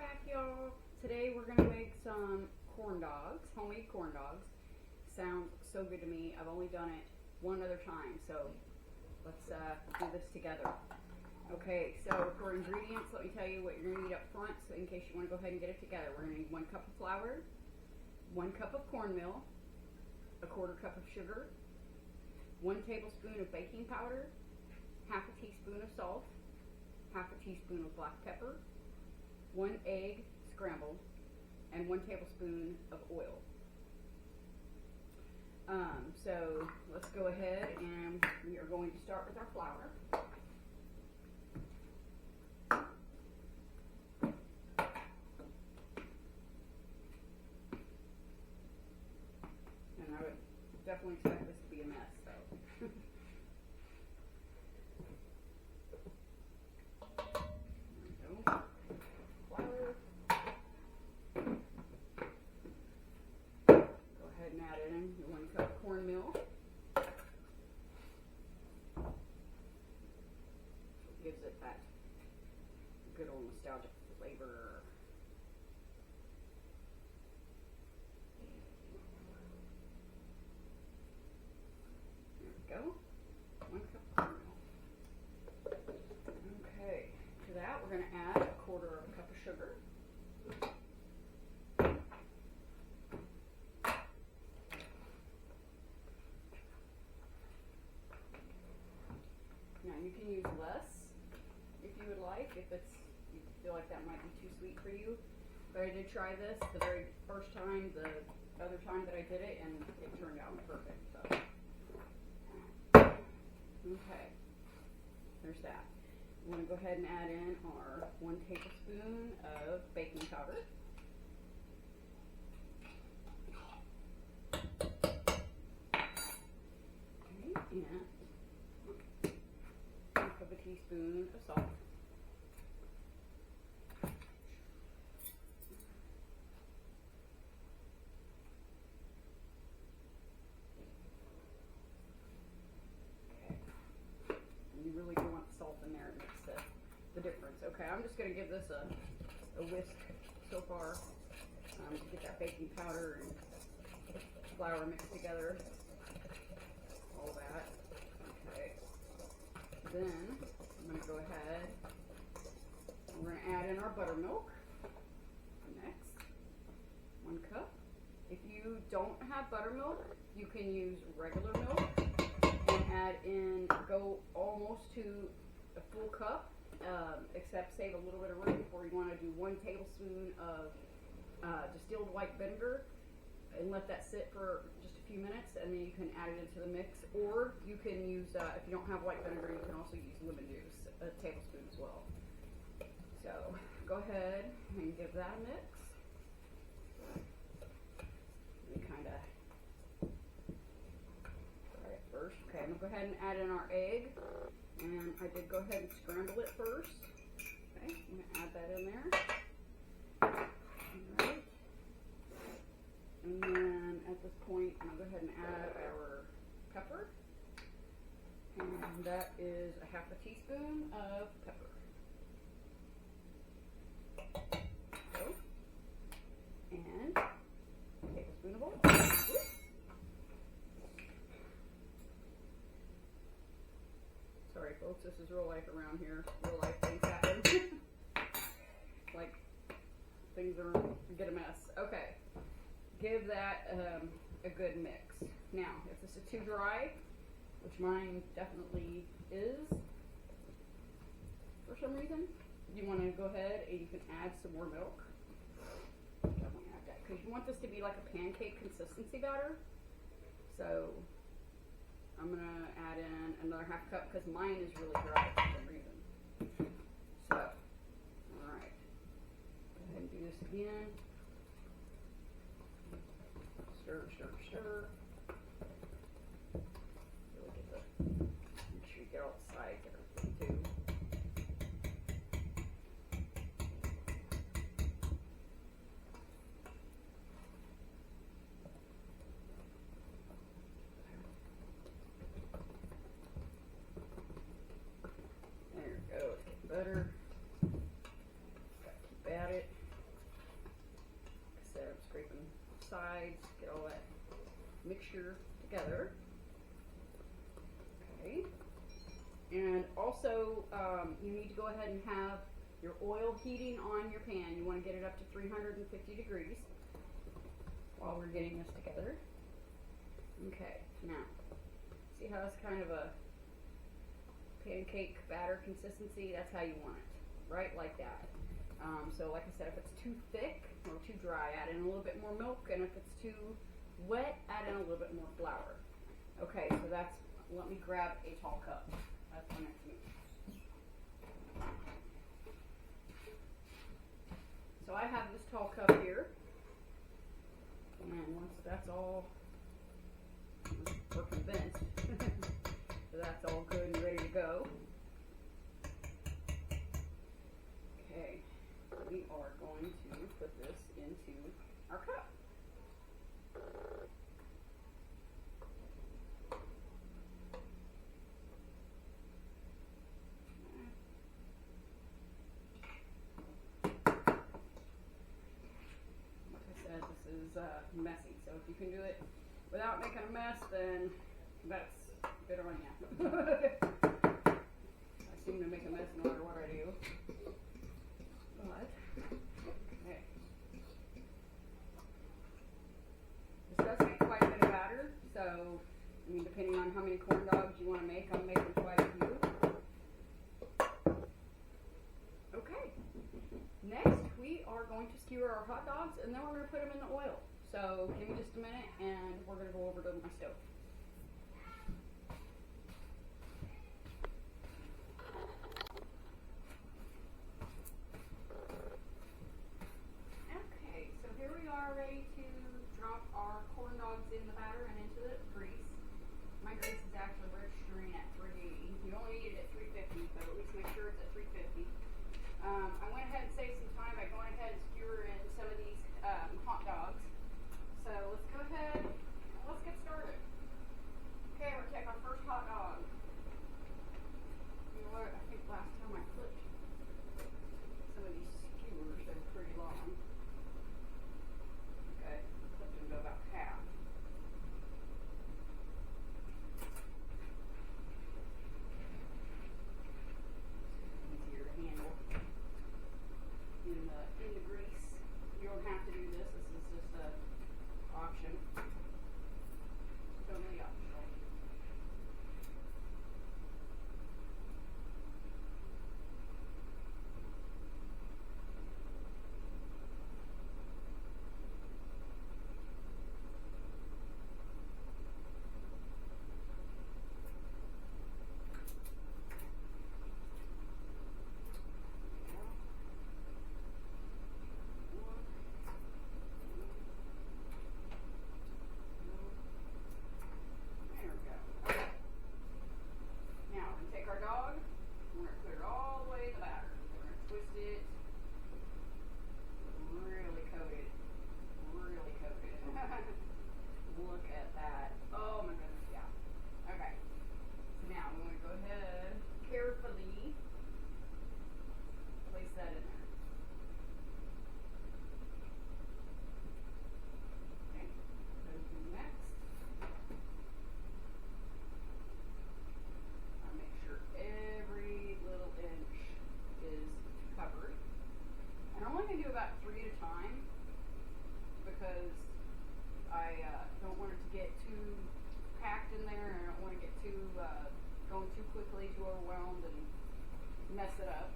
back, y'all. Today we're gonna make some corn dogs, homemade corn dogs. Sounds so good to me. I've only done it one other time, so let's do this together. Okay, so for ingredients, let me tell you what you're gonna need up front, so in case you wanna go ahead and get it together. We're gonna need 1 cup of flour, 1 cup of cornmeal, 1/4 cup of sugar, 1 tablespoon of baking powder, 1/2 teaspoon of salt, 1/2 teaspoon of black pepper, 1 egg scrambled, and 1 tablespoon of oil. So let's go ahead and we are going to start with our flour. And I would definitely expect this to be a mess, so. Cornmeal. Gives it that good old nostalgic flavor. There we go. 1 cup of cornmeal. Okay, to that we're going to add 1/4 cup of sugar. Now you can use less if you would like, if you feel like that might be too sweet for you. But I did try this the very first time, the other time that I did it, and it turned out perfect. So, okay, there's that. We want to go ahead and add in our 1 tablespoon of baking powder. Okay, and a teaspoon of salt. Okay. And you really do want the salt in there. It makes the difference. Okay, I'm just going to give this a whisk so far to get that baking powder and flour mixed together. All that. Okay. Then I'm going to go ahead, we're going to add in our buttermilk next, 1 cup. If you don't have buttermilk, you can use regular milk and add in, go almost to a full cup, except save a little bit of room for you want to do 1 tablespoon of distilled white vinegar and let that sit for just a few minutes, and then you can add it into the mix. Or you can use, if you don't have white vinegar, you can also use lemon juice, a tablespoon as well. So go ahead and give that a mix. Let me kind of try it first. Okay, I'm going to go ahead and add in our egg. And I did go ahead and scramble it first. Okay, I'm going to add that in there. All right. And then at this point, I'm going to go ahead and add our pepper. And that is 1/2 teaspoon of pepper. So, and a tablespoon of oil. Sorry folks, this is real life around here. Real life things happen. Like, things are get a mess. Okay. Give that a good mix. Now, if this is too dry, which mine definitely is, for some reason, you want to go ahead and you can add some more milk. Definitely add that, because you want this to be like a pancake consistency batter. So, I'm going to add in another 1/2 cup, because mine is really dry for some reason. So, alright. Go ahead and do this again. Stir, stir, stir. Really get make sure you get all the sides and everything too. There we go. Let's get butter. Keep at it. mixture together. Okay. And also, you need to go ahead and have your oil heating on your pan. You want to get it up to 350 degrees while we're getting this together. Okay, now, see how it's kind of a pancake batter consistency? That's how you want it, right? Like that. So like I said, if it's too thick or too dry, add in a little bit more milk, and if it's too wet, add in a little bit more flour. Okay, so that's, let me grab a tall cup. That's the next move. So I have this tall cup here, and once that's all, we're convinced, so that's all good and ready to go. Okay, we are going to put this into our cup. Messy, so if you can do it without making a mess, then that's good on you. I seem to make a mess no matter what I do. But, okay. This does make quite a bit of batter, so, I mean, depending on how many corn dogs you want to make, I'm making quite a few. Okay. Next, we are going to skewer our hot dogs, and then we're going to put them in the oil. So give me just a minute, and we're going to go over to my stove. Okay, so here we are ready to drop our corn dogs in the batter and into the grease. My grease is actually registering at 380. You only need it at 350, but at least make sure it's at 350. I went ahead and saved some time by going ahead and skewer in some of these hot dogs. So let's go ahead and let's get started. Okay, we're going to take our first hot dog. You know what? I think last time I flipped some of these skewers, they were pretty long. Okay, flipped them to about half. Easier to handle in the grease. You don't have to do this. This is just a option. Totally optional. Do about 3 at a time because I don't want it to get too packed in there, and I don't want to get too going too quickly, too overwhelmed, and mess it up.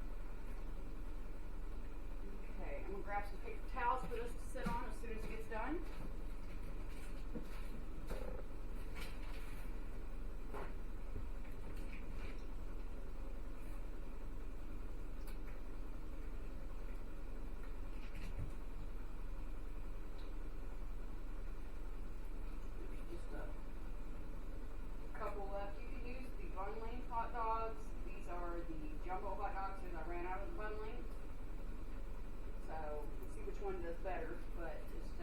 Okay, I'm gonna grab some paper towels for this to sit on as soon as it gets done. One does better, but just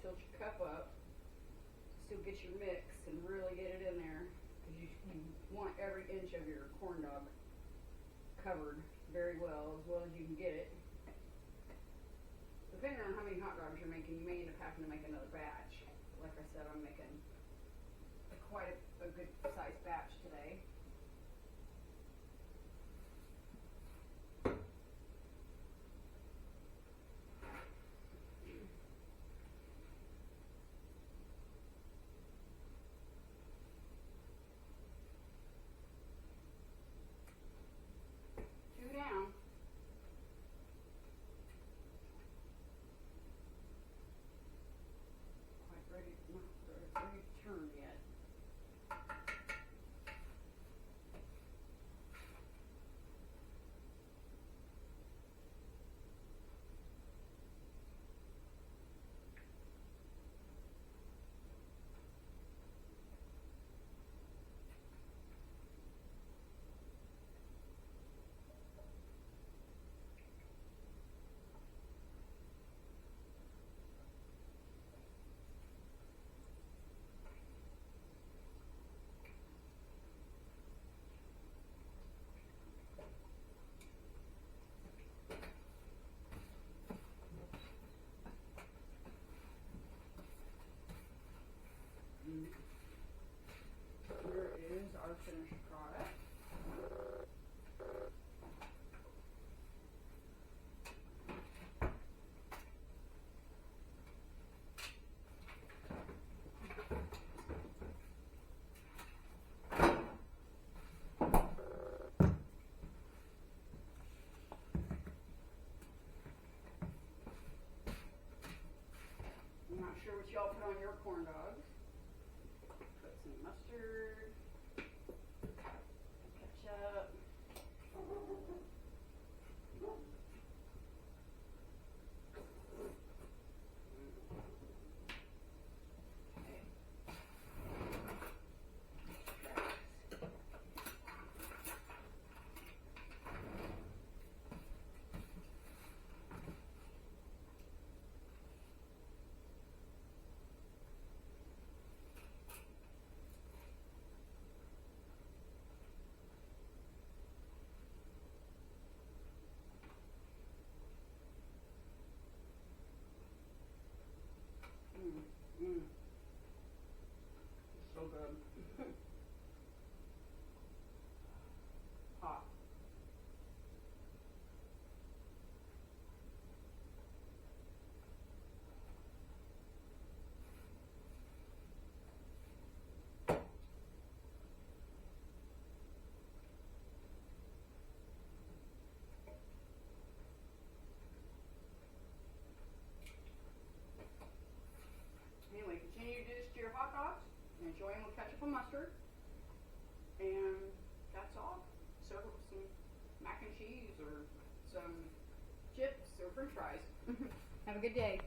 tilt your cup up, still get your mix and really get it in there, because you want every inch of your corn dog covered very well as you can get it. Depending on how many hot dogs you're making, you may end up having to make another batch. Like I said, I'm making quite a good sized batch today. Two down. Ready, not ready to turn yet. Here is our finished product. I'm not sure what y'all put on your corn dogs. Put some mustard, ketchup, so good. Hot. Anyway, continue to do this to your hot dogs and enjoy them with ketchup and mustard. And that's all. Serve it with some mac and cheese or some chips or french fries. Have a good day.